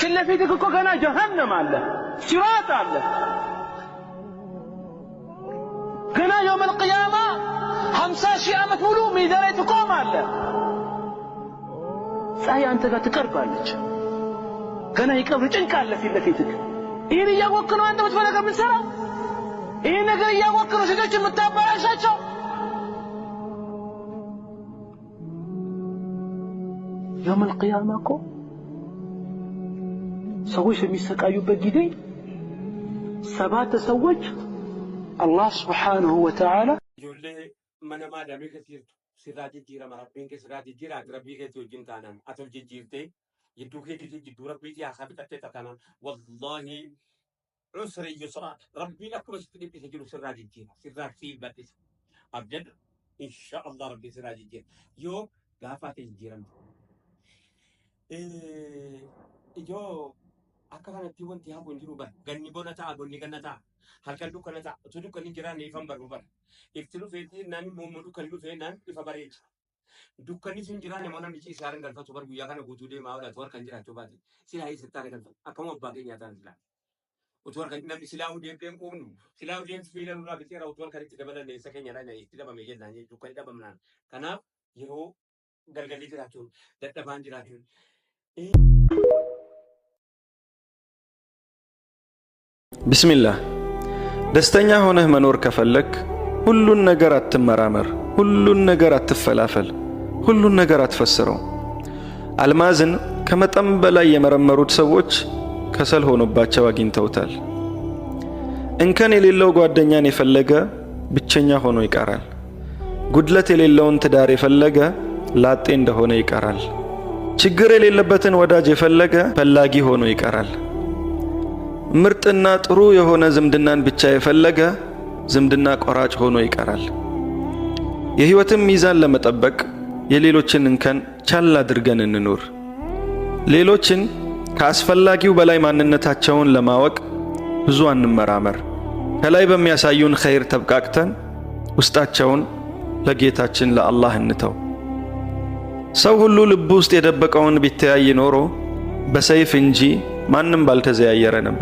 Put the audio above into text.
ፊትለፊትህ እኮ ገና ጀሃነም አለ፣ ሲራጥ አለ። ገና የውመል ቂያማ 50 ሺህ ዓመት ሙሉ ሜዳ ላይ ትቆማለህ። ፀሐይ አንተ ጋር ትቀርባለች። ገና የቀብር ጭንቅ አለ ፊትለፊትህ። ይህን እያወቅህ ነው አንተ መጥፎ ነገር የምትሰራው? ይህን ነገር እያወቅህ ነው ሴቶች የምታበላሻቸው? የውመል ቂያማ እኮ ሰዎች የሚሰቃዩበት ጊዜ 7 ሰዎች አላህ ሱብሓነሁ ወተዓላ ጆሌ መነማ ደሜ ከሲርቱ ሲራጅ ጂራ ማራቢን ከሲራጅ ጂራ አቅረቢ ከጆጅን ታናን አቶል ጂርቴ يدوك هيك يجدوا ربي يا خابت أتتكلم والله عسر يسرى ربي لك بس تجيب تجيبوا سراج الدين سراج في باتس أبجد إن شاء الله ربي سراج الدين يوم قافات الجيران يو أكلنا تيوان تيها بنجرو بر غني بونا تا غني غنا تا هل كان دوكنا تا تدو كني جيران يفهم بر يفتلو فيتي نامي مومدو كلو في نام يفبريج dukkani sin jiraan nama namni isaaran galfatu bar guyyaa kana guutuu deemaa oolatu warra kan jiraachuu baate silaa eessatti galfatu akkama abbaa keenyaa ta'an silaa utuu warra kan namni silaa deemteen quubnu silaa deemsi fiilan irraa biteera utuu warra kan itti dabalan eessa keenyadhaan itti dabame jennaan dukkani dhabamnaan kanaaf yeroo galgalli jiraachuun dadhabaan jiraachuun ቢስሚላህ ደስተኛ ሆነህ መኖር ከፈለክ ሁሉን ነገር አትመራመር፣ ሁሉን ነገር አትፈላፈል፣ ሁሉን ነገር አትፈስረው። አልማዝን ከመጠን በላይ የመረመሩት ሰዎች ከሰል ሆኖባቸው አግኝተውታል። እንከን የሌለው ጓደኛን የፈለገ ብቸኛ ሆኖ ይቀራል። ጉድለት የሌለውን ትዳር የፈለገ ላጤ እንደሆነ ይቀራል። ችግር የሌለበትን ወዳጅ የፈለገ ፈላጊ ሆኖ ይቀራል። ምርጥና ጥሩ የሆነ ዝምድናን ብቻ የፈለገ ዝምድና ቆራጭ ሆኖ ይቀራል። የህይወትን ሚዛን ለመጠበቅ የሌሎችን እንከን ቻል አድርገን እንኑር። ሌሎችን ከአስፈላጊው በላይ ማንነታቸውን ለማወቅ ብዙ አንመራመር። ከላይ በሚያሳዩን ኸይር ተብቃቅተን ውስጣቸውን ለጌታችን ለአላህ እንተው። ሰው ሁሉ ልብ ውስጥ የደበቀውን ቢተያይ ኖሮ በሰይፍ እንጂ ማንም ባልተዘያየረ ነበር።